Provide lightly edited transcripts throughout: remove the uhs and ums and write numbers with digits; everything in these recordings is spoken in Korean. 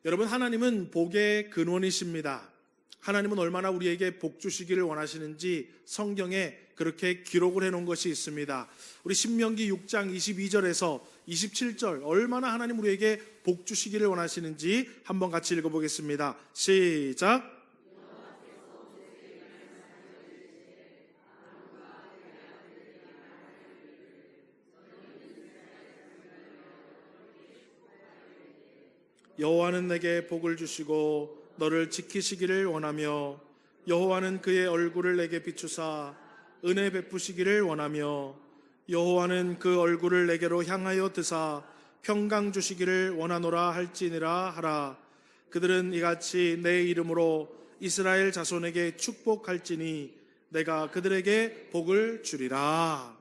여러분, 하나님은 복의 근원이십니다. 하나님은 얼마나 우리에게 복 주시기를 원하시는지 성경에 그렇게 기록을 해놓은 것이 있습니다. 우리 신명기 6장 22절에서 27절, 얼마나 하나님 우리에게 복 주시기를 원하시는지 한번 같이 읽어보겠습니다. 시작. 여호와는 내게 복을 주시고 너를 지키시기를 원하며, 여호와는 그의 얼굴을 내게 비추사 은혜 베푸시기를 원하며, 여호와는 그 얼굴을 내게로 향하여 드사 평강 주시기를 원하노라 할지니라 하라. 그들은 이같이 내 이름으로 이스라엘 자손에게 축복할지니 내가 그들에게 복을 주리라.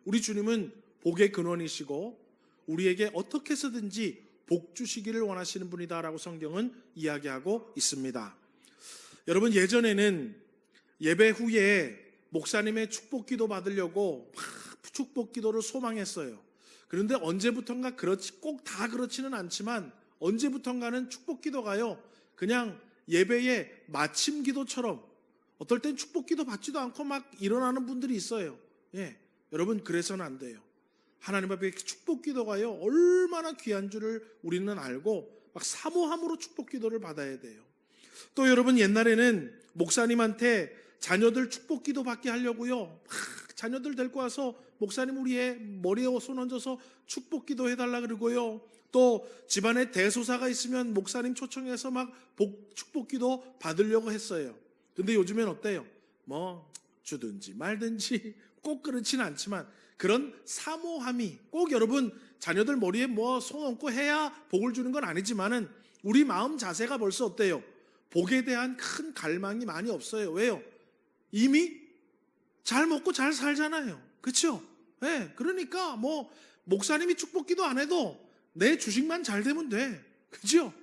우리 주님은 복의 근원이시고 우리에게 어떻게 해서든지 복 주시기를 원하시는 분이다라고 성경은 이야기하고 있습니다. 여러분, 예전에는 예배 후에 목사님의 축복 기도 받으려고 막 축복 기도를 소망했어요. 그런데 언제부턴가 꼭 다 그렇지는 않지만 언제부턴가는 축복 기도가요, 그냥 예배의 마침 기도처럼 어떨 땐 축복 기도 받지도 않고 막 일어나는 분들이 있어요. 여러분, 그래서는 안 돼요. 하나님 앞에 축복 기도가요, 얼마나 귀한 줄을 우리는 알고 막 사모함으로 축복 기도를 받아야 돼요. 또 여러분, 옛날에는 목사님한테 자녀들 축복 기도 받게 하려고요, 막 자녀들 데리고 와서 목사님 우리의 머리에 손 얹어서 축복 기도 해달라 그러고요, 또 집안에 대소사가 있으면 목사님 초청해서 막 축복 기도 받으려고 했어요. 근데 요즘엔 어때요? 뭐 주든지 말든지 꼭 그렇지는 않지만 그런 사모함이 꼭 여러분 자녀들 머리에 뭐 손 얹고 해야 복을 주는 건 아니지만은 우리 마음 자세가 벌써 어때요? 복에 대한 큰 갈망이 많이 없어요. 왜요? 이미 잘 먹고 잘 살잖아요. 그렇죠? 그러니까 뭐 목사님이 축복 기도 안 해도 내 주식만 잘 되면 돼. 그렇죠?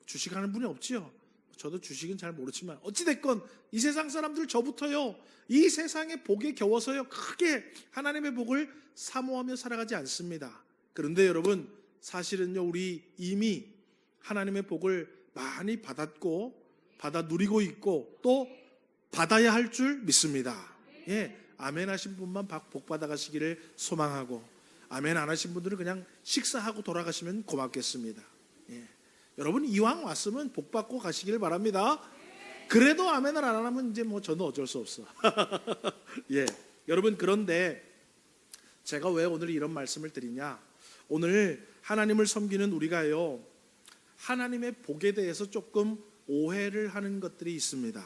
주식하는 분이 없지요. 저도 주식은 잘 모르지만 어찌됐건 이 세상 사람들 저부터요, 이 세상의 복에 겨워서요 크게 하나님의 복을 사모하며 살아가지 않습니다. 그런데 여러분, 사실은요 우리 이미 하나님의 복을 많이 받았고 받아 누리고 있고 또 받아야 할 줄 믿습니다. 아멘 하신 분만 복 받아가시기를 소망하고, 아멘 안 하신 분들은 그냥 식사하고 돌아가시면 고맙겠습니다. 여러분, 이왕 왔으면 복 받고 가시길 바랍니다. 그래도 아멘을 안 하면 이제 뭐 저는 어쩔 수 없어. 여러분, 그런데 제가 왜 오늘 이런 말씀을 드리냐? 오늘 하나님을 섬기는 우리가요, 하나님의 복에 대해서 조금 오해를 하는 것들이 있습니다.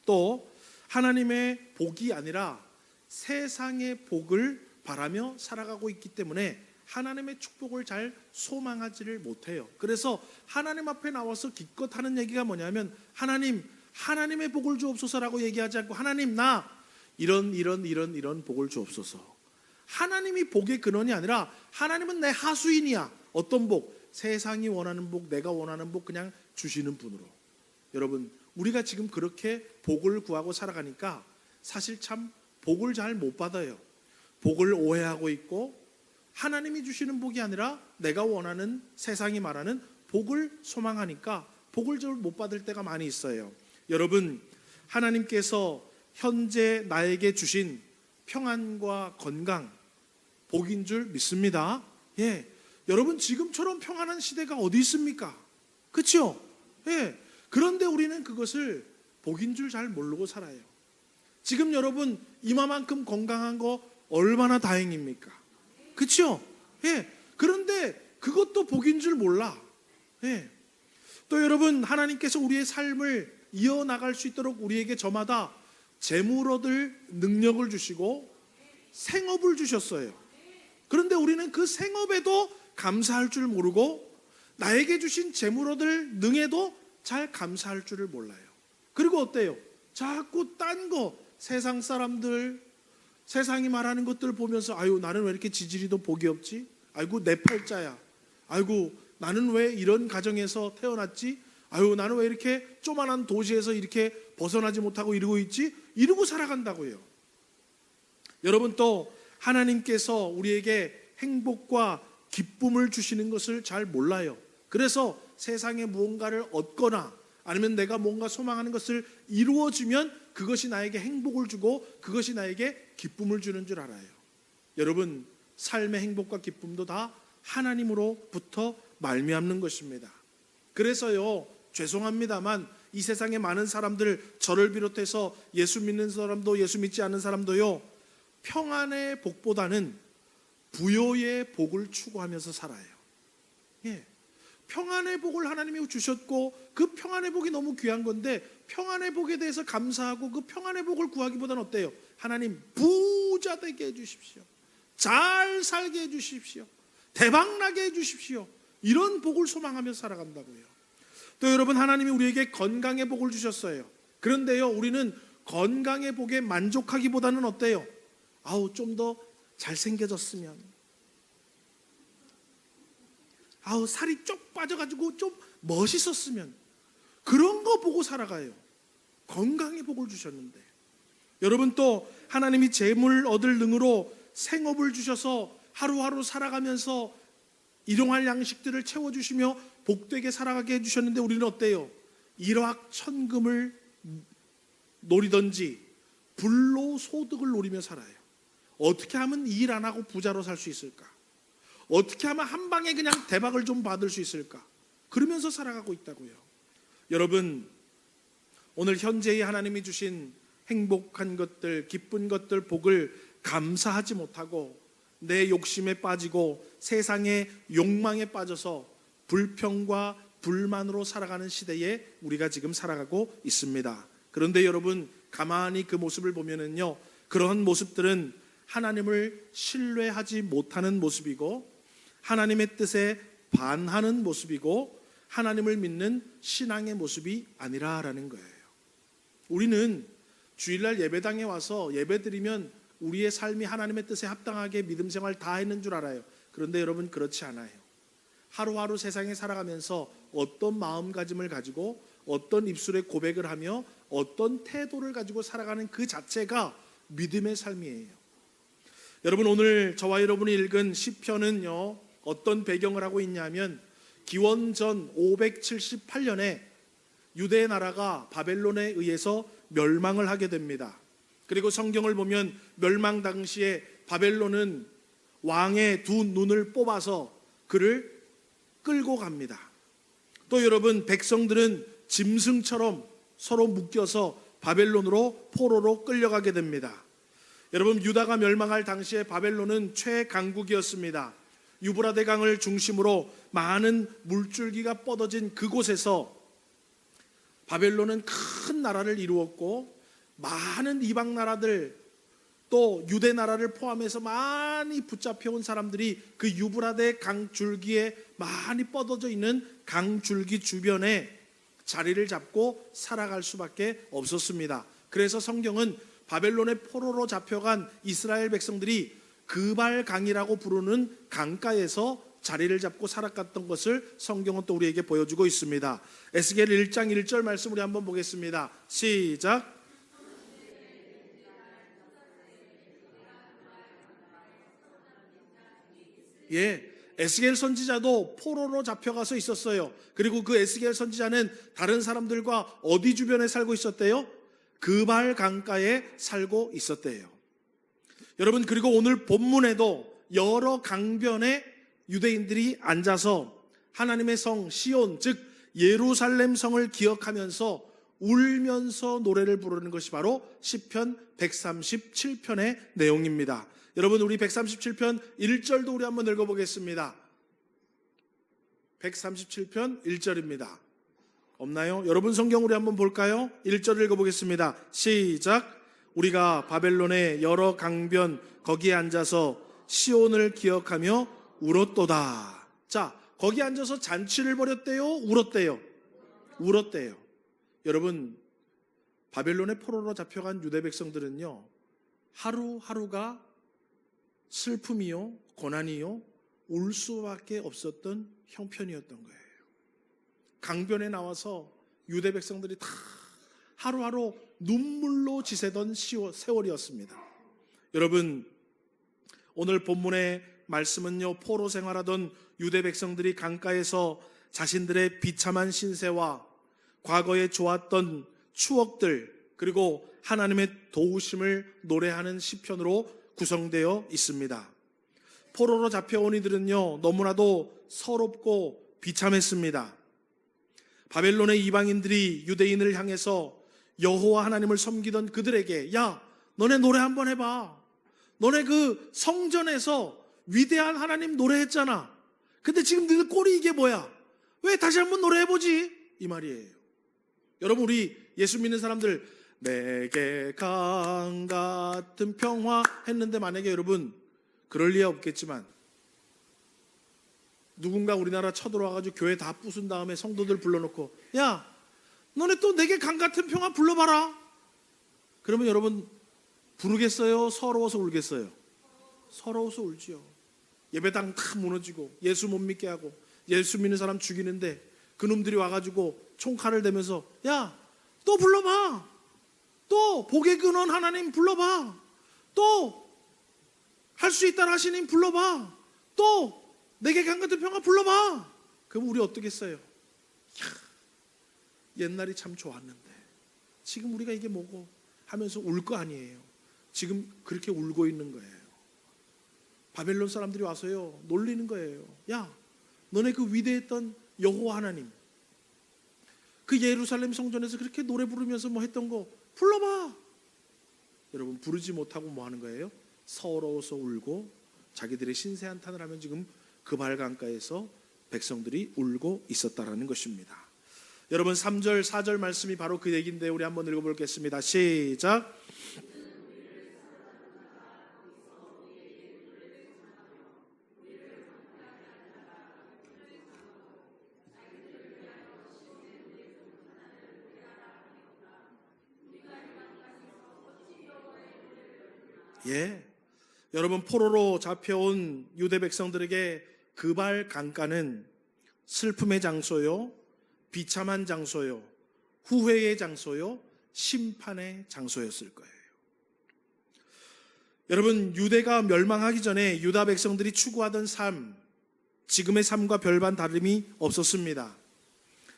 또 하나님의 복이 아니라 세상의 복을 바라며 살아가고 있기 때문에 하나님의 축복을 잘 소망하지를 못해요. 그래서 하나님 앞에 나와서 기껏 하는 얘기가 뭐냐면, 하나님의 복을 주옵소서라고 얘기하지 않고, 하나님 나 이런 복을 주옵소서. 하나님이 복의 근원이 아니라 하나님은 내 하수인이야. 어떤 복? 세상이 원하는 복, 내가 원하는 복 그냥 주시는 분으로. 여러분, 우리가 지금 그렇게 복을 구하고 살아가니까 사실 참 복을 잘 못 받아요. 복을 오해하고 있고 하나님이 주시는 복이 아니라 내가 원하는, 세상이 말하는 복을 소망하니까 복을 잘 못 받을 때가 많이 있어요. 여러분, 하나님께서 현재 나에게 주신 평안과 건강 복인 줄 믿습니다. 여러분, 지금처럼 평안한 시대가 어디 있습니까? 그렇죠? 그런데 우리는 그것을 복인 줄 잘 모르고 살아요. 지금 여러분, 이마만큼 건강한 거 얼마나 다행입니까? 그렇죠? 그런데 그것도 복인 줄 몰라. 또 여러분, 하나님께서 우리의 삶을 이어나갈 수 있도록 우리에게 저마다 재물 얻을 능력을 주시고 생업을 주셨어요. 그런데 우리는 그 생업에도 감사할 줄 모르고 나에게 주신 재물 얻을 능에도 잘 감사할 줄을 몰라요. 그리고 어때요? 자꾸 딴 거, 세상 사람들, 세상이 말하는 것들 보면서 아유, 나는 왜 이렇게 지지리도 복이 없지? 아이고, 내 팔자야. 아이고, 나는 왜 이런 가정에서 태어났지? 아유, 나는 왜 이렇게 조만한 도시에서 이렇게 벗어나지 못하고 이러고 있지? 이러고 살아간다고요. 여러분, 또 하나님께서 우리에게 행복과 기쁨을 주시는 것을 잘 몰라요. 그래서 세상에 무언가를 얻거나 아니면 내가 뭔가 소망하는 것을 이루어지면 그것이 나에게 행복을 주고 그것이 나에게 기쁨을 주는 줄 알아요. 여러분, 삶의 행복과 기쁨도 다 하나님으로부터 말미암는 것입니다. 그래서요, 죄송합니다만 이 세상에 많은 사람들, 저를 비롯해서 예수 믿는 사람도 예수 믿지 않는 사람도요, 평안의 복보다는 부요의 복을 추구하면서 살아요. 예. 평안의 복을 하나님이 주셨고 그 평안의 복이 너무 귀한 건데 평안의 복에 대해서 감사하고 그 평안의 복을 구하기보다는 어때요? 하나님 부자 되게 해주십시오. 잘 살게 해주십시오. 대박나게 해주십시오. 이런 복을 소망하며 살아간다고요. 또 여러분, 하나님이 우리에게 건강의 복을 주셨어요. 그런데요, 우리는 건강의 복에 만족하기보다는 어때요? 좀 더 잘생겨졌으면, 살이 쪽 빠져가지고 좀 멋있었으면, 그런 거 보고 살아가요. 건강의 복을 주셨는데. 여러분, 또 하나님이 재물 얻을 능으로 생업을 주셔서 하루하루 살아가면서 일용할 양식들을 채워주시며 복되게 살아가게 해주셨는데 우리는 어때요? 일확천금을 노리든지 불로소득을 노리며 살아요. 어떻게 하면 일 안 하고 부자로 살 수 있을까? 어떻게 하면 한 방에 그냥 대박을 좀 받을 수 있을까? 그러면서 살아가고 있다고요. 여러분, 오늘 현재의 하나님이 주신 행복한 것들, 기쁜 것들, 복을 감사하지 못하고 내 욕심에 빠지고 세상의 욕망에 빠져서 불평과 불만으로 살아가는 시대에 우리가 지금 살아가고 있습니다. 그런데 여러분, 가만히 그 모습을 보면은요, 그러한 모습들은 하나님을 신뢰하지 못하는 모습이고 하나님의 뜻에 반하는 모습이고 하나님을 믿는 신앙의 모습이 아니라라는 거예요. 우리는 주일날 예배당에 와서 예배드리면 우리의 삶이 하나님의 뜻에 합당하게 믿음 생활 다 했는 줄 알아요. 그런데 여러분, 그렇지 않아요. 하루하루 세상에 살아가면서 어떤 마음가짐을 가지고 어떤 입술에 고백을 하며 어떤 태도를 가지고 살아가는 그 자체가 믿음의 삶이에요. 여러분, 오늘 저와 여러분이 읽은 시편은요, 어떤 배경을 하고 있냐면 기원전 578년에 유대 나라가 바벨론에 의해서 멸망을 하게 됩니다. 그리고 성경을 보면 멸망 당시에 바벨론은 왕의 두 눈을 뽑아서 그를 끌고 갑니다. 또 여러분, 백성들은 짐승처럼 서로 묶여서 바벨론으로 포로로 끌려가게 됩니다. 여러분, 유다가 멸망할 당시에 바벨론은 최강국이었습니다. 유브라데 강을 중심으로 많은 물줄기가 뻗어진 그곳에서 바벨론은 큰 나라를 이루었고 많은 이방 나라들 또 유대 나라를 포함해서 많이 붙잡혀온 사람들이 그 유브라데 강 줄기에 많이 뻗어져 있는 강 줄기 주변에 자리를 잡고 살아갈 수밖에 없었습니다. 그래서 성경은 바벨론의 포로로 잡혀간 이스라엘 백성들이 그발강이라고 부르는 강가에서 자리를 잡고 살아갔던 것을 성경은 또 우리에게 보여주고 있습니다. 에스겔 1장 1절 말씀 우리 한번 보겠습니다. 시작. 에스겔 선지자도 포로로 잡혀가서 있었어요. 그리고 그 에스겔 선지자는 다른 사람들과 어디 주변에 살고 있었대요? 그발 강가에 살고 있었대요. 여러분, 그리고 오늘 본문에도 여러 강변에 유대인들이 앉아서 하나님의 성 시온, 즉 예루살렘 성을 기억하면서 울면서 노래를 부르는 것이 바로 시편 137편의 내용입니다. 여러분, 우리 137편 1절도 우리 한번 읽어보겠습니다. 137편 1절입니다. 없나요? 여러분 성경 우리 한번 볼까요? 1절 읽어보겠습니다. 시작. 우리가 바벨론의 여러 강변 거기에 앉아서 시온을 기억하며 울었도다. 자, 거기 앉아서 잔치를 벌였대요? 울었대요? 울었대요. 여러분, 바벨론의 포로로 잡혀간 유대 백성들은요, 하루하루가 슬픔이요, 고난이요, 울 수밖에 없었던 형편이었던 거예요. 강변에 나와서 유대 백성들이 다 하루하루 눈물로 지새던 세월이었습니다. 여러분, 오늘 본문의 말씀은요, 포로 생활하던 유대 백성들이 강가에서 자신들의 비참한 신세와 과거에 좋았던 추억들, 그리고 하나님의 도우심을 노래하는 시편으로 구성되어 있습니다. 포로로 잡혀온 이들은요, 너무나도 서럽고 비참했습니다. 바벨론의 이방인들이 유대인을 향해서 여호와 하나님을 섬기던 그들에게, 야, 너네 노래 한번 해봐. 너네 그 성전에서 위대한 하나님 노래했잖아. 근데 지금 너희들 꼴이 이게 뭐야? 왜 다시 한번 노래해보지? 이 말이에요. 여러분, 우리 예수 믿는 사람들 내게 강 같은 평화 했는데, 만약에 여러분 그럴 리야 없겠지만 누군가 우리나라 쳐들어와가지고 교회 다 부순 다음에 성도들 불러놓고, 야, 너네 또 내게 강 같은 평화 불러봐라. 그러면 여러분 부르겠어요? 서러워서 울겠어요? 서러워서 울지요. 예배당 다 무너지고 예수 못 믿게 하고 예수 믿는 사람 죽이는데 그놈들이 와가지고 총칼을 대면서, 야, 또 불러봐. 또 복의 근원 하나님 불러봐. 또 할 수 있다 하시님 불러봐. 또 내게 강 같은 평화 불러봐. 그럼 우리 어떻겠어요? 옛날이 참 좋았는데 지금 우리가 이게 뭐고 하면서 울 거 아니에요. 지금 그렇게 울고 있는 거예요. 바벨론 사람들이 와서요 놀리는 거예요. 야, 너네 그 위대했던 여호와 하나님, 그 예루살렘 성전에서 그렇게 노래 부르면서 뭐 했던 거 불러봐. 여러분, 부르지 못하고 뭐 하는 거예요? 서러워서 울고 자기들의 신세 한탄을 하면 지금 그발 강가에서 백성들이 울고 있었다라는 것입니다. 여러분, 3절 4절 말씀이 바로 그 얘기인데 우리 한번 읽어보겠습니다. 시작. 예, 여러분, 포로로 잡혀온 유대 백성들에게 그발 강가는 슬픔의 장소요, 비참한 장소요, 후회의 장소요, 심판의 장소였을 거예요. 여러분, 유대가 멸망하기 전에 유다 백성들이 추구하던 삶, 지금의 삶과 별반 다름이 없었습니다.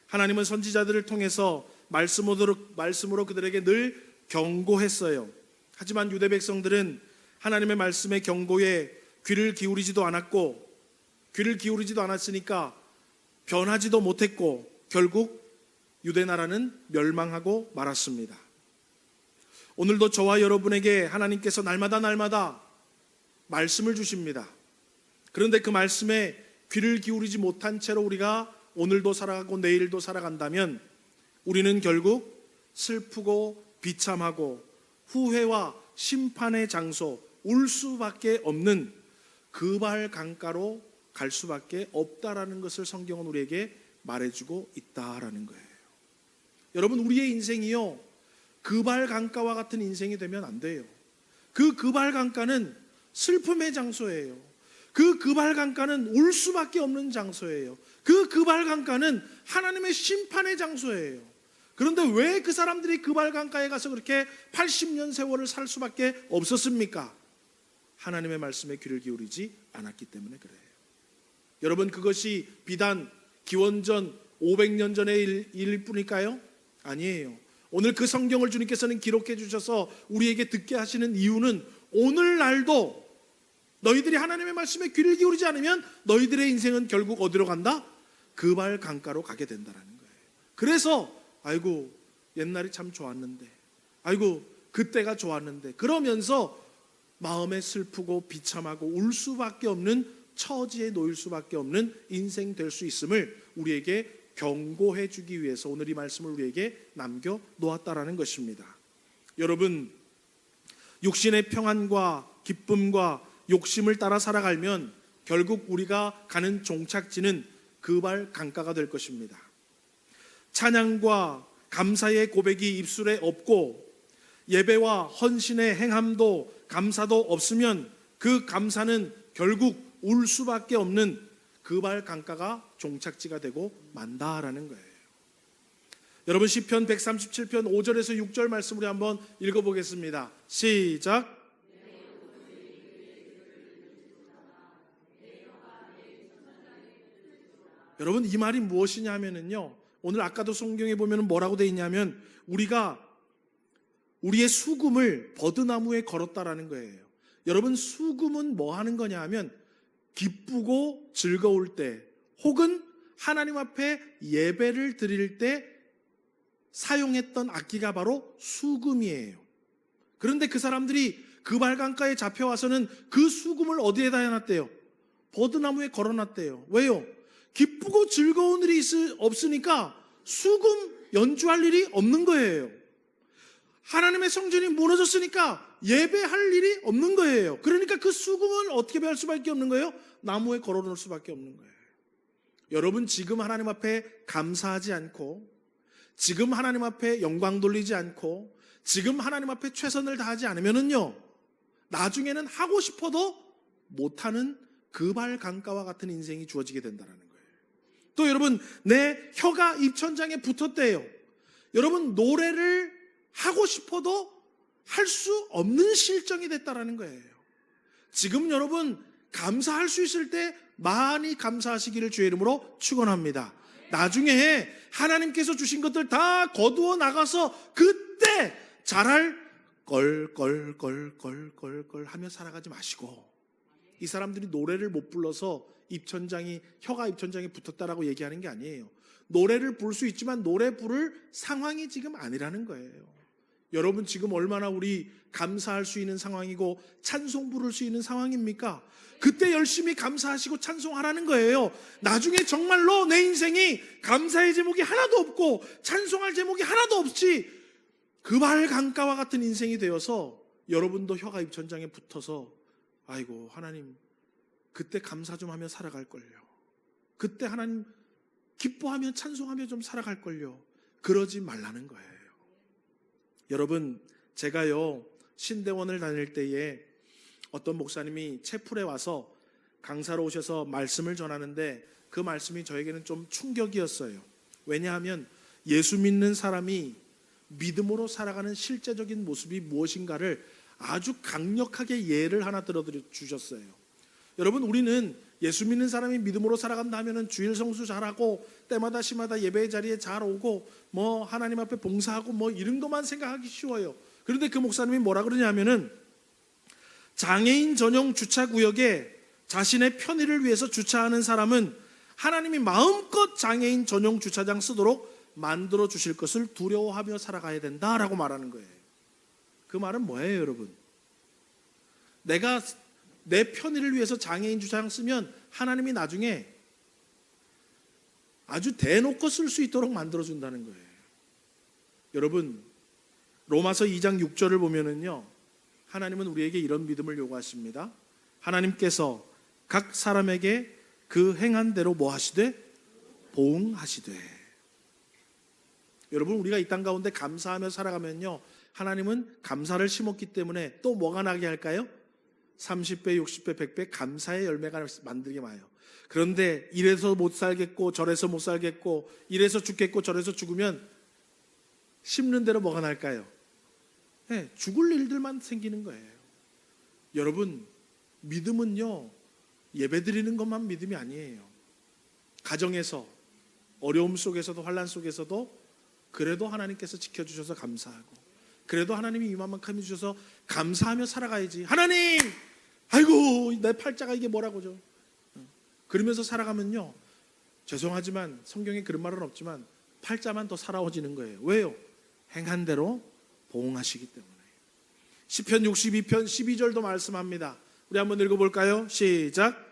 하나님은 선지자들을 통해서 말씀으로 그들에게 늘 경고했어요. 하지만 유대 백성들은 하나님의 말씀의 경고에 귀를 기울이지도 않았고, 귀를 기울이지도 않았으니까 변하지도 못했고 결국 유대 나라는 멸망하고 말았습니다. 오늘도 저와 여러분에게 하나님께서 날마다 말씀을 주십니다. 그런데 그 말씀에 귀를 기울이지 못한 채로 우리가 오늘도 살아가고 내일도 살아간다면 우리는 결국 슬프고 비참하고 후회와 심판의 장소, 울 수밖에 없는 그발 강가로 갈 수밖에 없다라는 것을 성경은 우리에게 말해주고 있다라는 거예요. 여러분, 우리의 인생이요, 그발 강가와 같은 인생이 되면 안 돼요. 그발 강가는 슬픔의 장소예요. 그발 강가는 울 수밖에 없는 장소예요. 그발 강가는 하나님의 심판의 장소예요. 그런데 왜 그 사람들이 그발 강가에 가서 그렇게 80년 세월을 살 수밖에 없었습니까? 하나님의 말씀에 귀를 기울이지 않았기 때문에 그래요. 여러분, 그것이 비단 기원전 500년 전의 일일 뿐일까요? 아니에요. 오늘 그 성경을 주님께서는 기록해 주셔서 우리에게 듣게 하시는 이유는 오늘날도 너희들이 하나님의 말씀에 귀를 기울이지 않으면 너희들의 인생은 결국 어디로 간다? 그발 강가로 가게 된다는 거예요. 그래서 아이고, 옛날이 참 좋았는데, 아이고, 그때가 좋았는데, 그러면서 마음에 슬프고 비참하고 울 수밖에 없는 처지에 놓일 수밖에 없는 인생 될 수 있음을 우리에게 경고해 주기 위해서 오늘 이 말씀을 우리에게 남겨 놓았다라는 것입니다. 여러분, 육신의 평안과 기쁨과 욕심을 따라 살아가면 결국 우리가 가는 종착지는 그발 강가가 될 것입니다. 찬양과 감사의 고백이 입술에 없고 예배와 헌신의 행함도 감사도 없으면 그 감사는 결국 울 수밖에 없는 그발 강가가 종착지가 되고 만다라는 거예요. 여러분, 시편 137편 5절에서 6절 말씀 우리 한번 읽어보겠습니다. 시작. 여러분, 이 말이 무엇이냐 하면은요, 오늘 아까도 성경에 보면 뭐라고 돼 있냐면 우리가 우리의 수금을 버드나무에 걸었다라는 거예요. 여러분, 수금은 뭐 하는 거냐 하면 기쁘고 즐거울 때 혹은 하나님 앞에 예배를 드릴 때 사용했던 악기가 바로 수금이에요. 그런데 그 사람들이 그발강가에 잡혀와서는 그 수금을 어디에다 해놨대요? 버드나무에 걸어놨대요. 왜요? 기쁘고 즐거운 일이 없으니까 수금 연주할 일이 없는 거예요. 하나님의 성전이 무너졌으니까 예배할 일이 없는 거예요. 그러니까 그 수금은 어떻게 할 수밖에 없는 거예요? 나무에 걸어놓을 수밖에 없는 거예요. 여러분, 지금 하나님 앞에 감사하지 않고, 지금 하나님 앞에 영광 돌리지 않고, 지금 하나님 앞에 최선을 다하지 않으면은요, 나중에는 하고 싶어도 못하는 그발강가와 같은 인생이 주어지게 된다는 거예요. 또 여러분, 내 혀가 입천장에 붙었대요. 여러분, 노래를 하고 싶어도 할 수 없는 실정이 됐다라는 거예요. 지금 여러분, 감사할 수 있을 때 많이 감사하시기를 주의 이름으로 축원합니다. 나중에 하나님께서 주신 것들 다 거두어 나가서 그때 잘할 걸 하며 살아가지 마시고, 이 사람들이 노래를 못 불러서 혀가 입천장에 붙었다라고 얘기하는 게 아니에요. 노래를 부를 수 있지만 노래 부를 상황이 지금 아니라는 거예요. 여러분, 지금 얼마나 우리 감사할 수 있는 상황이고 찬송 부를 수 있는 상황입니까? 그때 열심히 감사하시고 찬송하라는 거예요. 나중에 정말로 내 인생이 감사의 제목이 하나도 없고 찬송할 제목이 하나도 없이 그발강가와 같은 인생이 되어서 여러분도 혀가 입천장에 붙어서 아이고 하나님, 그때 감사 좀 하며 살아갈걸요. 그때 하나님 기뻐하며 찬송하며 좀 살아갈걸요. 그러지 말라는 거예요. 여러분, 제가요 신대원을 다닐 때에 어떤 목사님이 채플에 와서 강사로 오셔서 말씀을 전하는데 그 말씀이 저에게는 좀 충격이었어요. 왜냐하면 예수 믿는 사람이 믿음으로 살아가는 실제적인 모습이 무엇인가를 아주 강력하게 예를 하나 들어주셨어요. 여러분, 우리는 예수 믿는 사람이 믿음으로 살아간다 하면은 주일 성수 잘하고 때마다 시마다 예배의 자리에 잘 오고 뭐 하나님 앞에 봉사하고 뭐 이런 것만 생각하기 쉬워요. 그런데 그 목사님이 뭐라 그러냐면은 장애인 전용 주차구역에 자신의 편의를 위해서 주차하는 사람은 하나님이 마음껏 장애인 전용 주차장 쓰도록 만들어 주실 것을 두려워하며 살아가야 된다라고 말하는 거예요. 그 말은 뭐예요, 여러분? 내가 내 편의를 위해서 장애인 주차장 쓰면 하나님이 나중에 아주 대놓고 쓸 수 있도록 만들어준다는 거예요. 여러분, 로마서 2장 6절을 보면은요, 하나님은 우리에게 이런 믿음을 요구하십니다. 하나님께서 각 사람에게 그 행한 대로 뭐 하시되? 보응하시되. 여러분, 우리가 이 땅 가운데 감사하며 살아가면요, 하나님은 감사를 심었기 때문에 또 뭐가 나게 할까요? 30배, 60배, 100배 감사의 열매가 만들게 와요. 그런데 이래서 못 살겠고 저래서 못 살겠고 이래서 죽겠고 저래서 죽으면 심는 대로 뭐가 날까요? 네, 죽을 일들만 생기는 거예요. 여러분, 믿음은요, 예배 드리는 것만 믿음이 아니에요. 가정에서 어려움 속에서도 환난 속에서도 그래도 하나님께서 지켜주셔서 감사하고, 그래도 하나님이 이만큼 해주셔서 감사하며 살아가야지. 하나님, 아이고 내 팔자가 이게 뭐라고죠? 그러면서 살아가면요, 죄송하지만 성경에 그런 말은 없지만 팔자만 더 살아오지는 거예요. 왜요? 행한 대로 보응하시기 때문에. 시편 62편 12절도 말씀합니다. 우리 한번 읽어볼까요? 시작.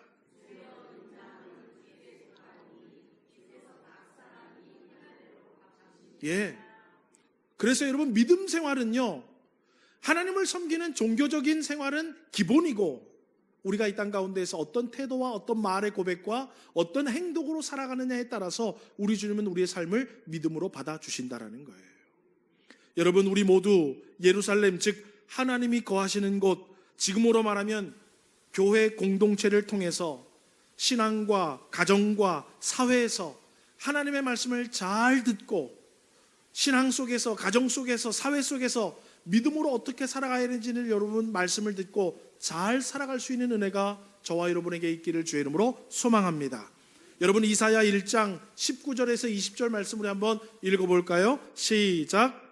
예. 그래서 여러분, 믿음 생활은요, 하나님을 섬기는 종교적인 생활은 기본이고, 우리가 이 땅 가운데에서 어떤 태도와 어떤 말의 고백과 어떤 행동으로 살아가느냐에 따라서 우리 주님은 우리의 삶을 믿음으로 받아주신다라는 거예요. 여러분, 우리 모두 예루살렘, 즉 하나님이 거하시는 곳, 지금으로 말하면 교회 공동체를 통해서 신앙과 가정과 사회에서 하나님의 말씀을 잘 듣고 신앙 속에서, 가정 속에서, 사회 속에서 믿음으로 어떻게 살아가야 되는지를 여러분 말씀을 듣고 잘 살아갈 수 있는 은혜가 저와 여러분에게 있기를 주의 이름으로 소망합니다. 여러분 이사야 1장 19절에서 20절 말씀을 한번 읽어볼까요? 시작.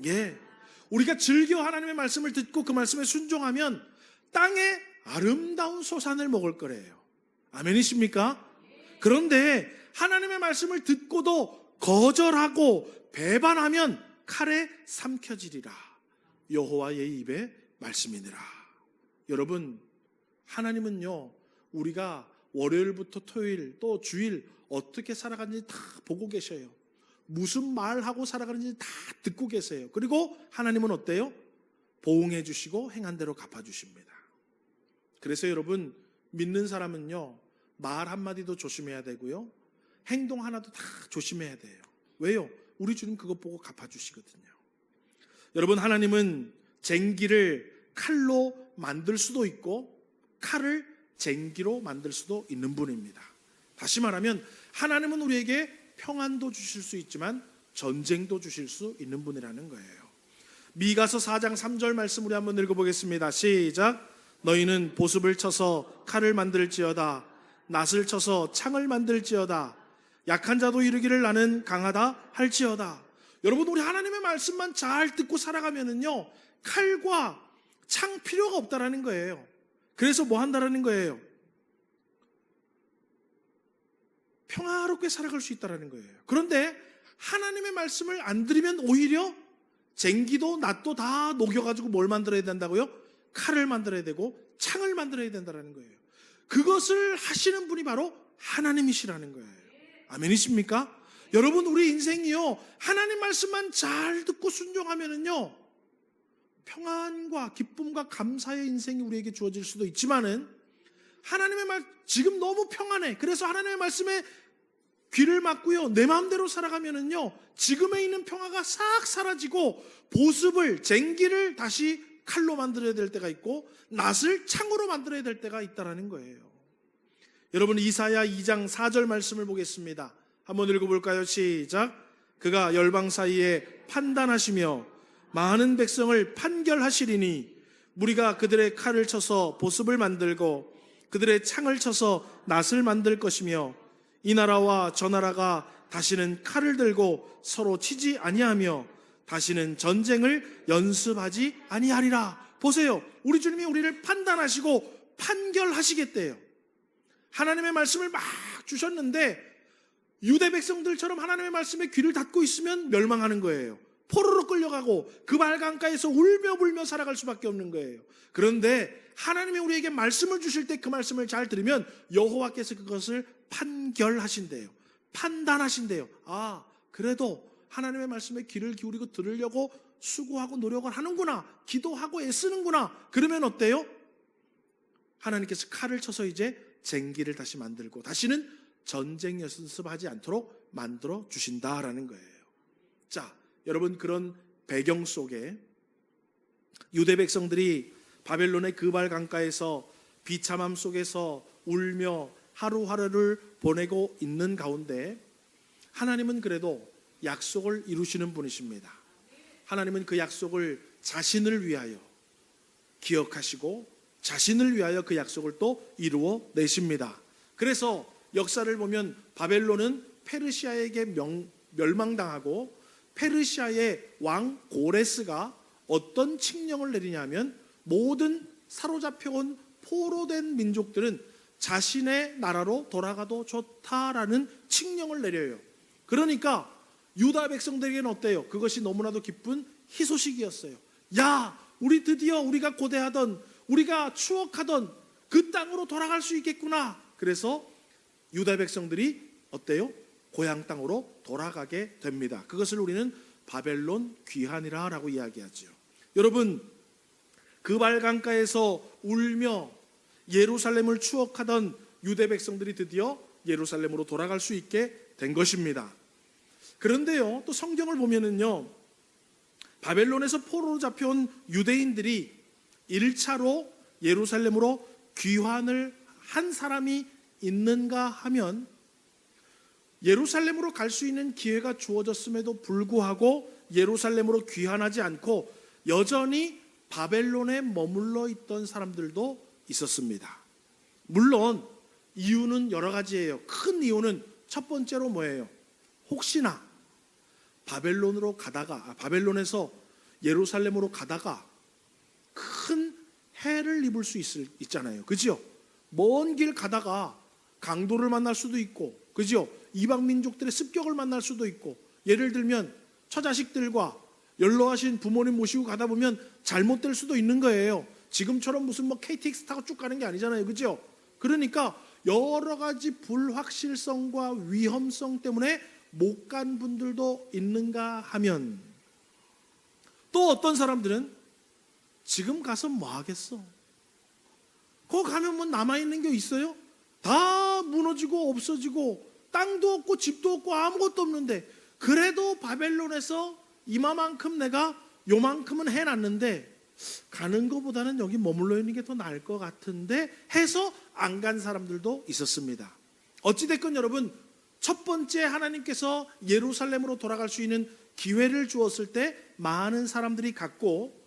예, 우리가 즐겨 하나님의 말씀을 듣고 그 말씀에 순종하면 땅에 아름다운 소산을 먹을 거래요. 아멘이십니까? 그런데 하나님의 말씀을 듣고도 거절하고 배반하면 칼에 삼켜지리라. 여호와의 입의 말씀이니라. 여러분, 하나님은요, 우리가 월요일부터 토요일 또 주일 어떻게 살아가는지 다 보고 계셔요. 무슨 말하고 살아가는지 다 듣고 계세요. 그리고 하나님은 어때요? 보응해 주시고 행한 대로 갚아주십니다. 그래서 여러분, 믿는 사람은요, 말 한마디도 조심해야 되고요, 행동 하나도 다 조심해야 돼요. 왜요? 우리 주님 그것 보고 갚아주시거든요. 여러분, 하나님은 쟁기를 칼로 만들 수도 있고 칼을 쟁기로 만들 수도 있는 분입니다. 다시 말하면 하나님은 우리에게 평안도 주실 수 있지만 전쟁도 주실 수 있는 분이라는 거예요. 미가서 4장 3절 말씀 우리 한번 읽어보겠습니다. 시작. 너희는 보습을 쳐서 칼을 만들지어다. 낫을 쳐서 창을 만들지어다. 약한 자도 이르기를 나는 강하다 할지어다. 여러분, 우리 하나님의 말씀만 잘 듣고 살아가면은요, 칼과 창 필요가 없다라는 거예요. 그래서 뭐 한다라는 거예요? 평화롭게 살아갈 수 있다라는 거예요. 그런데 하나님의 말씀을 안 들으면 오히려 쟁기도 낫도 다 녹여가지고 뭘 만들어야 된다고요? 칼을 만들어야 되고 창을 만들어야 된다는 거예요. 그것을 하시는 분이 바로 하나님이시라는 거예요. 아멘이십니까? 여러분, 우리 인생이요, 하나님 말씀만 잘 듣고 순종하면은요, 평안과 기쁨과 감사의 인생이 우리에게 주어질 수도 있지만은, 하나님의 말, 지금 너무 평안해. 그래서 하나님의 말씀에 귀를 막고요, 내 마음대로 살아가면은요, 지금에 있는 평화가 싹 사라지고 보습을, 쟁기를 다시 칼로 만들어야 될 때가 있고 낫을 창으로 만들어야 될 때가 있다는 거예요. 여러분, 이사야 2장 4절 말씀을 보겠습니다. 한번 읽어볼까요? 시작. 그가 열방 사이에 판단하시며 많은 백성을 판결하시리니 무리가 그들의 칼을 쳐서 보습을 만들고 그들의 창을 쳐서 낫을 만들 것이며 이 나라와 저 나라가 다시는 칼을 들고 서로 치지 아니하며 다시는 전쟁을 연습하지 아니하리라. 보세요, 우리 주님이 우리를 판단하시고 판결하시겠대요. 하나님의 말씀을 막 주셨는데 유대 백성들처럼 하나님의 말씀에 귀를 닫고 있으면 멸망하는 거예요. 포로로 끌려가고 그 말강가에서 울며 불며 살아갈 수밖에 없는 거예요. 그런데 하나님이 우리에게 말씀을 주실 때 그 말씀을 잘 들으면 여호와께서 그것을 판결하신대요. 판단하신대요. 아, 그래도 하나님의 말씀에 귀를 기울이고 들으려고 수고하고 노력을 하는구나, 기도하고 애쓰는구나. 그러면 어때요? 하나님께서 칼을 쳐서 이제 쟁기를 다시 만들고 다시는 전쟁 연습하지 않도록 만들어 주신다라는 거예요. 자, 여러분, 그런 배경 속에 유대 백성들이 바벨론의 그발 강가에서 비참함 속에서 울며 하루하루를 보내고 있는 가운데 하나님은 그래도 약속을 이루시는 분이십니다. 하나님은 그 약속을 자신을 위하여 기억하시고 자신을 위하여 그 약속을 또 이루어 내십니다. 그래서 역사를 보면 바벨론은 페르시아에게 멸망당하고 페르시아의 왕 고레스가 어떤 칙령을 내리냐면 모든 사로잡혀온 포로된 민족들은 자신의 나라로 돌아가도 좋다라는 칙령을 내려요. 그러니까 유다 백성들에게는 어때요? 그것이 너무나도 기쁜 희소식이었어요. 야, 우리 드디어 우리가 고대하던, 우리가 추억하던 그 땅으로 돌아갈 수 있겠구나. 그래서 유다 백성들이 어때요? 고향 땅으로 돌아가게 됩니다. 그것을 우리는 바벨론 귀환이라 라고 이야기하죠. 여러분, 그발 강가에서 울며 예루살렘을 추억하던 유대 백성들이 드디어 예루살렘으로 돌아갈 수 있게 된 것입니다. 그런데요, 또 성경을 보면은요, 바벨론에서 포로로 잡혀온 유대인들이 1차로 예루살렘으로 귀환을 한 사람이 있는가 하면 예루살렘으로 갈 수 있는 기회가 주어졌음에도 불구하고 예루살렘으로 귀환하지 않고 여전히 바벨론에 머물러 있던 사람들도 있었습니다. 물론 이유는 여러 가지예요. 큰 이유는 첫 번째로 뭐예요? 혹시나 바벨론에서 예루살렘으로 가다가 큰 해를 입을 수 있잖아요. 그죠? 먼 길 가다가 강도를 만날 수도 있고, 그죠? 이방 민족들의 습격을 만날 수도 있고, 예를 들면 처자식들과 연로하신 부모님 모시고 가다 보면 잘못될 수도 있는 거예요. 지금처럼 무슨 KTX 타고 쭉 가는 게 아니잖아요. 그죠? 그러니까 여러 가지 불확실성과 위험성 때문에 못 간 분들도 있는가 하면, 또 어떤 사람들은 지금 가서 뭐 하겠어? 거기 가면 뭐 남아있는 게 있어요? 다 무너지고 없어지고 땅도 없고 집도 없고 아무것도 없는데, 그래도 바벨론에서 이마만큼 내가 요만큼은 해놨는데 가는 것보다는 여기 머물러 있는 게 더 나을 것 같은데 해서 안 간 사람들도 있었습니다. 어찌됐건 여러분, 첫 번째 하나님께서 예루살렘으로 돌아갈 수 있는 기회를 주었을 때 많은 사람들이 갔고,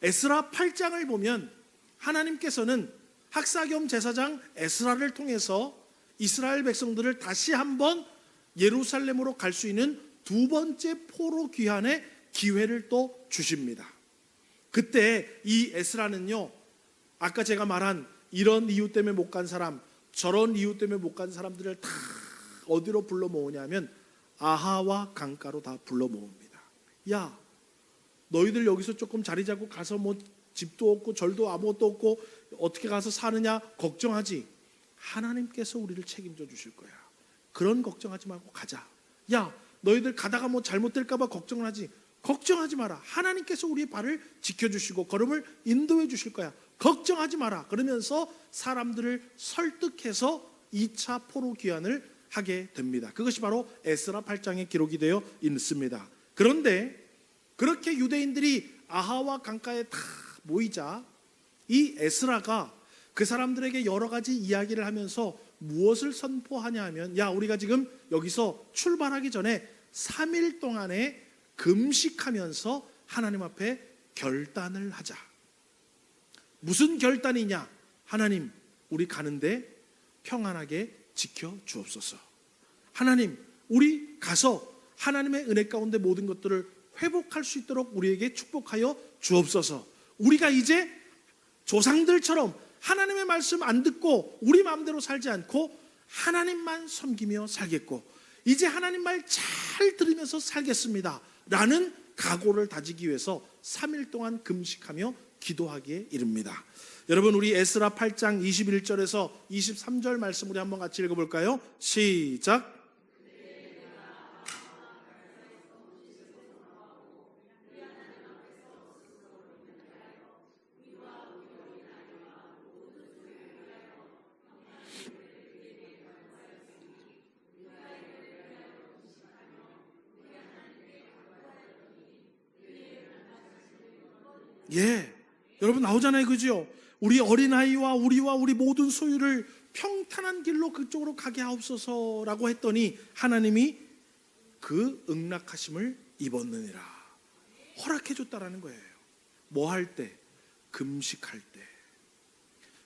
에스라 8장을 보면 하나님께서는 학사겸 제사장 에스라를 통해서 이스라엘 백성들을 다시 한번 예루살렘으로 갈 수 있는 두 번째 포로 귀환의 기회를 또 주십니다. 그때 이 에스라는요, 아까 제가 말한 이런 이유 때문에 못 간 사람, 저런 이유 때문에 못 간 사람들을 다 어디로 불러 모으냐면 아하와 강가로 다 불러 모읍니다. 야, 너희들 여기서 조금 자리 잡고 가서 뭐 집도 없고 절도 아무것도 없고 어떻게 가서 사느냐 걱정하지. 하나님께서 우리를 책임져 주실 거야. 그런 걱정하지 말고 가자. 야, 너희들 가다가 뭐 잘못될까 봐 걱정을 하지. 걱정하지 마라. 하나님께서 우리의 발을 지켜주시고 걸음을 인도해 주실 거야. 걱정하지 마라. 그러면서 사람들을 설득해서 2차 포로 귀환을 하게 됩니다. 그것이 바로 에스라 8장에 기록이 되어 있습니다. 그런데 그렇게 유대인들이 아하와 강가에 다 모이자 이 에스라가 그 사람들에게 여러 가지 이야기를 하면서 무엇을 선포하냐 하면, 야, 우리가 지금 여기서 출발하기 전에 3일 동안에 금식하면서 하나님 앞에 결단을 하자. 무슨 결단이냐? 하나님, 우리 가는데 평안하게 지켜 주옵소서. 하나님, 우리 가서 하나님의 은혜 가운데 모든 것들을 회복할 수 있도록 우리에게 축복하여 주옵소서. 우리가 이제 조상들처럼 하나님의 말씀 안 듣고 우리 마음대로 살지 않고 하나님만 섬기며 살겠고, 이제 하나님 말 잘 들으면서 살겠습니다 라는 각오를 다지기 위해서 3일 동안 금식하며 기도하기에 이릅니다. 여러분, 우리 에스라 8장 21절에서 23절 말씀 우리 한번 같이 읽어볼까요? 시작. 예, 여러분 나오잖아요, 그죠? 우리 어린아이와 우리 모든 소유를 평탄한 길로 그쪽으로 가게 하옵소서라고 했더니 하나님이 그 응낙하심을 입었느니라 허락해 줬다라는 거예요. 뭐 할 때? 금식할 때.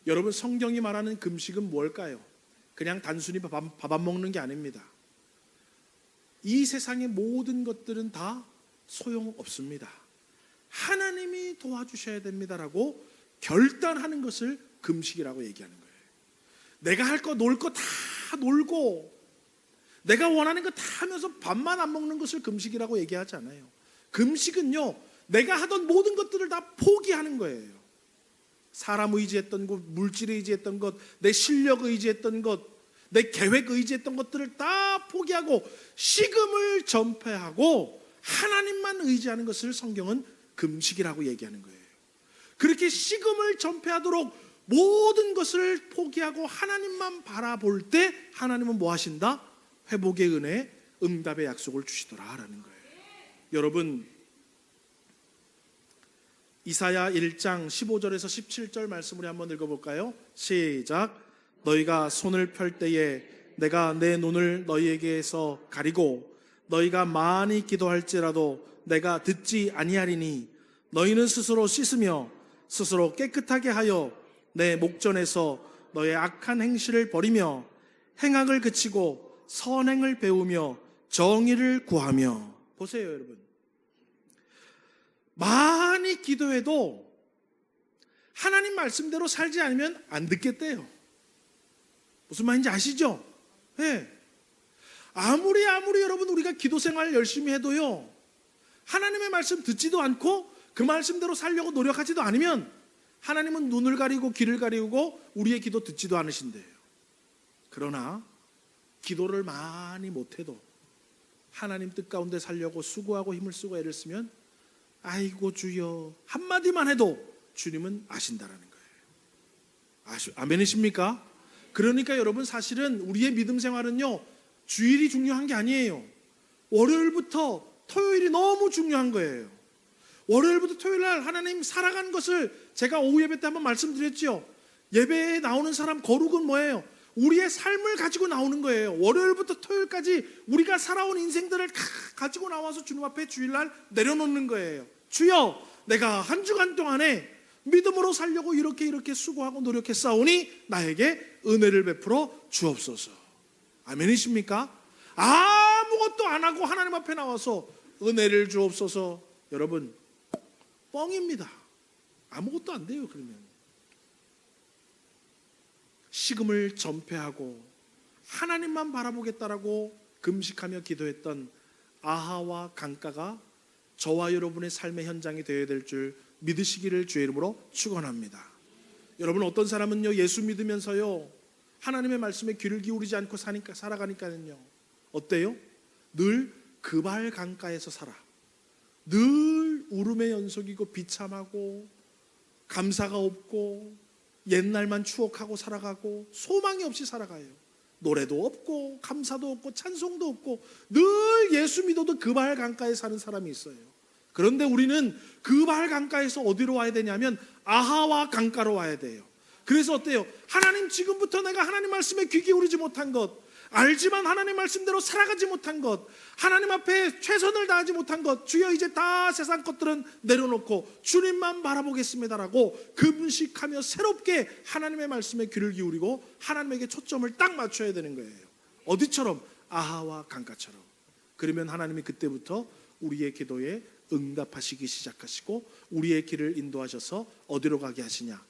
여러분, 성경이 말하는 금식은 뭘까요? 그냥 단순히 밥 안 먹는 게 아닙니다. 이 세상의 모든 것들은 다 소용없습니다. 하나님이 도와주셔야 됩니다라고 결단하는 것을 금식이라고 얘기하는 거예요. 내가 할 거, 놀 거 다 놀고 내가 원하는 거 다 하면서 밥만 안 먹는 것을 금식이라고 얘기하지 않아요. 금식은요, 내가 하던 모든 것들을 다 포기하는 거예요. 사람 의지했던 것, 물질 의지했던 것, 내 실력 의지했던 것, 내 계획 의지했던 것들을 다 포기하고 식음을 전폐하고 하나님만 의지하는 것을 성경은 금식이라고 얘기하는 거예요. 그렇게 식음을 전폐하도록 모든 것을 포기하고 하나님만 바라볼 때 하나님은 뭐 하신다? 회복의 은혜, 응답의 약속을 주시더라라는 거예요. 여러분, 이사야 1장 15절에서 17절 말씀 우리 한번 읽어볼까요? 시작. 너희가 손을 펼 때에 내가 내 눈을 너희에게서 가리고 너희가 많이 기도할지라도 내가 듣지 아니하리니 너희는 스스로 씻으며 스스로 깨끗하게 하여 내 목전에서 너의 악한 행실을 버리며 행악을 그치고 선행을 배우며 정의를 구하며. 보세요 여러분, 많이 기도해도 하나님 말씀대로 살지 않으면 안 듣겠대요. 무슨 말인지 아시죠? 네. 아무리 여러분 우리가 기도 생활 열심히 해도요, 하나님의 말씀 듣지도 않고 그 말씀대로 살려고 노력하지도 않으면 하나님은 눈을 가리고 귀를 가리고 우리의 기도 듣지도 않으신대요. 그러나 기도를 많이 못해도 하나님 뜻 가운데 살려고 수고하고 힘을 쓰고 애를 쓰면 아이고 주여 한마디만 해도 주님은 아신다라는 거예요. 아멘이십니까? 그러니까 여러분, 사실은 우리의 믿음 생활은요, 주일이 중요한 게 아니에요. 월요일부터 토요일이 너무 중요한 거예요. 월요일부터 토요일 날 하나님 살아간 것을 제가 오후 예배 때 한번 말씀드렸죠. 예배에 나오는 사람 거룩은 뭐예요? 우리의 삶을 가지고 나오는 거예요. 월요일부터 토요일까지 우리가 살아온 인생들을 다 가지고 나와서 주님 앞에 주일날 내려놓는 거예요. 주여, 내가 한 주간 동안에 믿음으로 살려고 이렇게 수고하고 노력했사오니 나에게 은혜를 베풀어 주옵소서. 아멘이십니까? 아무것도 안 하고 하나님 앞에 나와서 은혜를 주옵소서. 여러분, 뻥입니다. 아무것도 안 돼요. 그러면 식음을 전폐하고 하나님만 바라보겠다라고 금식하며 기도했던 아하와 강가가 저와 여러분의 삶의 현장이 되어야 될 줄 믿으시기를 주의 이름으로 축원합니다. 여러분, 어떤 사람은요, 예수 믿으면서요 하나님의 말씀에 귀를 기울이지 않고 살아가니까는요 어때요? 늘 그발 강가에서 살아. 늘 울음의 연속이고 비참하고 감사가 없고 옛날만 추억하고 살아가고 소망이 없이 살아가요. 노래도 없고 감사도 없고 찬송도 없고 늘 예수 믿어도 그발 강가에 사는 사람이 있어요. 그런데 우리는 그발 강가에서 어디로 와야 되냐면 아하와 강가로 와야 돼요. 그래서 어때요? 하나님, 지금부터 내가 하나님 말씀에 귀 기울이지 못한 것, 알지만 하나님 말씀대로 살아가지 못한 것, 하나님 앞에 최선을 다하지 못한 것, 주여 이제 다 세상 것들은 내려놓고 주님만 바라보겠습니다라고 금식하며 새롭게 하나님의 말씀에 귀를 기울이고 하나님에게 초점을 딱 맞춰야 되는 거예요. 어디처럼? 아하와 강가처럼. 그러면 하나님이 그때부터 우리의 기도에 응답하시기 시작하시고 우리의 길을 인도하셔서 어디로 가게 하시냐?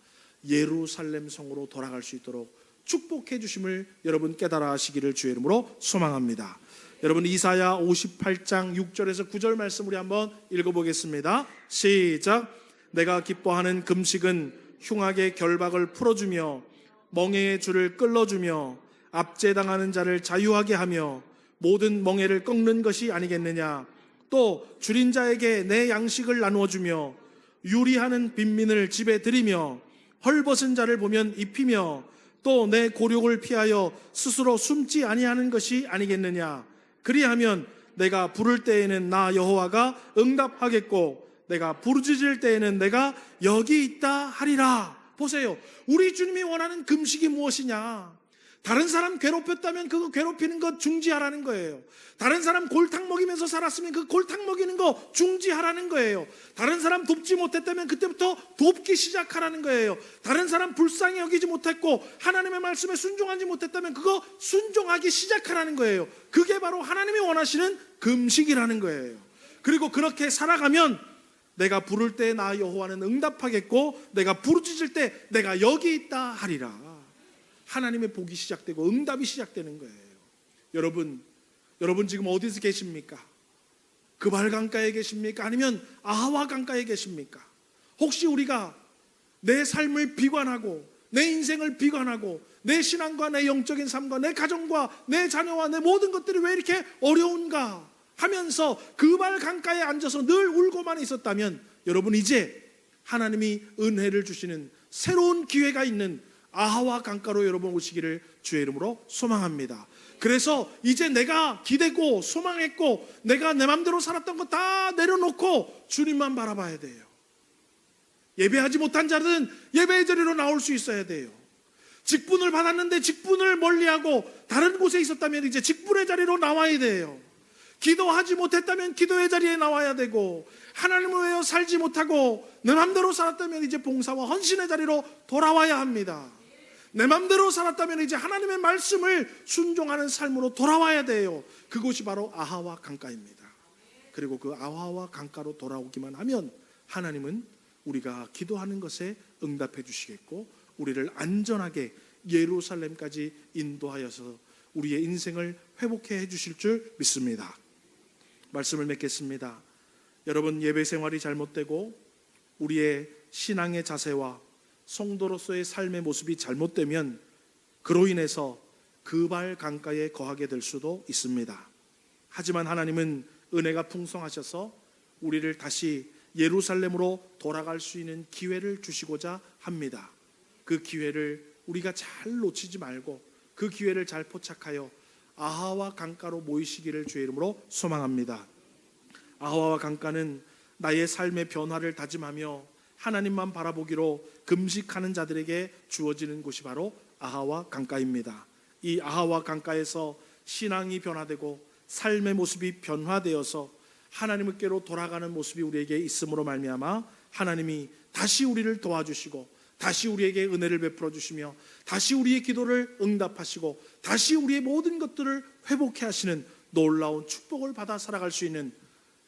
예루살렘 성으로 돌아갈 수 있도록 축복해 주심을 여러분 깨달아 하시기를 주의 이름으로 소망합니다. 여러분, 이사야 58장 6절에서 9절 말씀 우리 한번 읽어보겠습니다. 시작. 내가 기뻐하는 금식은 흉악의 결박을 풀어주며 멍에의 줄을 끌어주며 압제당하는 자를 자유하게 하며 모든 멍에를 꺾는 것이 아니겠느냐. 또 줄인 자에게 내 양식을 나누어주며 유리하는 빈민을 집에 들이며 헐벗은 자를 보면 입히며 또 내 고욕을 피하여 스스로 숨지 아니하는 것이 아니겠느냐. 그리하면 내가 부를 때에는 나 여호와가 응답하겠고 내가 부르짖을 때에는 내가 여기 있다 하리라. 보세요, 우리 주님이 원하는 금식이 무엇이냐? 다른 사람 괴롭혔다면 그거 괴롭히는 것 중지하라는 거예요. 다른 사람 골탕 먹이면서 살았으면 그 골탕 먹이는 거 중지하라는 거예요. 다른 사람 돕지 못했다면 그때부터 돕기 시작하라는 거예요. 다른 사람 불쌍히 여기지 못했고 하나님의 말씀에 순종하지 못했다면 그거 순종하기 시작하라는 거예요. 그게 바로 하나님이 원하시는 금식이라는 거예요. 그리고 그렇게 살아가면 내가 부를 때 나 여호와는 응답하겠고 내가 부르짖을 때 내가 여기 있다 하리라. 하나님의 복이 시작되고 응답이 시작되는 거예요. 여러분 지금 어디서 계십니까? 그발 강가에 계십니까? 아니면 아하와 강가에 계십니까? 혹시 우리가 내 삶을 비관하고 내 인생을 비관하고 내 신앙과 내 영적인 삶과 내 가정과 내 자녀와 내 모든 것들이 왜 이렇게 어려운가 하면서 그발 강가에 앉아서 늘 울고만 있었다면 여러분, 이제 하나님이 은혜를 주시는 새로운 기회가 있는 아하와 강가로 여러분 오시기를 주의 이름으로 소망합니다. 그래서 이제 내가 기대고 소망했고 내가 내 맘대로 살았던 거 다 내려놓고 주님만 바라봐야 돼요. 예배하지 못한 자들은 예배의 자리로 나올 수 있어야 돼요. 직분을 받았는데 직분을 멀리하고 다른 곳에 있었다면 이제 직분의 자리로 나와야 돼요. 기도하지 못했다면 기도의 자리에 나와야 되고, 하나님을 위하여 살지 못하고 내 맘대로 살았다면 이제 봉사와 헌신의 자리로 돌아와야 합니다. 내 맘대로 살았다면 이제 하나님의 말씀을 순종하는 삶으로 돌아와야 돼요. 그곳이 바로 아하와 강가입니다. 그리고 그 아하와 강가로 돌아오기만 하면 하나님은 우리가 기도하는 것에 응답해 주시겠고, 우리를 안전하게 예루살렘까지 인도하여서 우리의 인생을 회복해 주실 줄 믿습니다. 말씀을 맺겠습니다. 여러분, 예배 생활이 잘못되고 우리의 신앙의 자세와 성도로서의 삶의 모습이 잘못되면 그로 인해서 그발 강가에 거하게 될 수도 있습니다. 하지만 하나님은 은혜가 풍성하셔서 우리를 다시 예루살렘으로 돌아갈 수 있는 기회를 주시고자 합니다. 그 기회를 우리가 잘 놓치지 말고 그 기회를 잘 포착하여 아하와 강가로 모이시기를 주의 이름으로 소망합니다. 아하와 강가는 나의 삶의 변화를 다짐하며 하나님만 바라보기로 금식하는 자들에게 주어지는 곳이 바로 아하와 강가입니다. 이 아하와 강가에서 신앙이 변화되고 삶의 모습이 변화되어서 하나님께로 돌아가는 모습이 우리에게 있음으로 말미암아 하나님이 다시 우리를 도와주시고 다시 우리에게 은혜를 베풀어 주시며 다시 우리의 기도를 응답하시고 다시 우리의 모든 것들을 회복해 하시는 놀라운 축복을 받아 살아갈 수 있는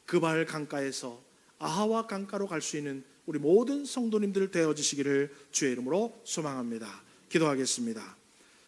그발 강가에서 아하와 강가로 갈 수 있는 우리 모든 성도님들 되어지시기를 주의 이름으로 소망합니다. 기도하겠습니다.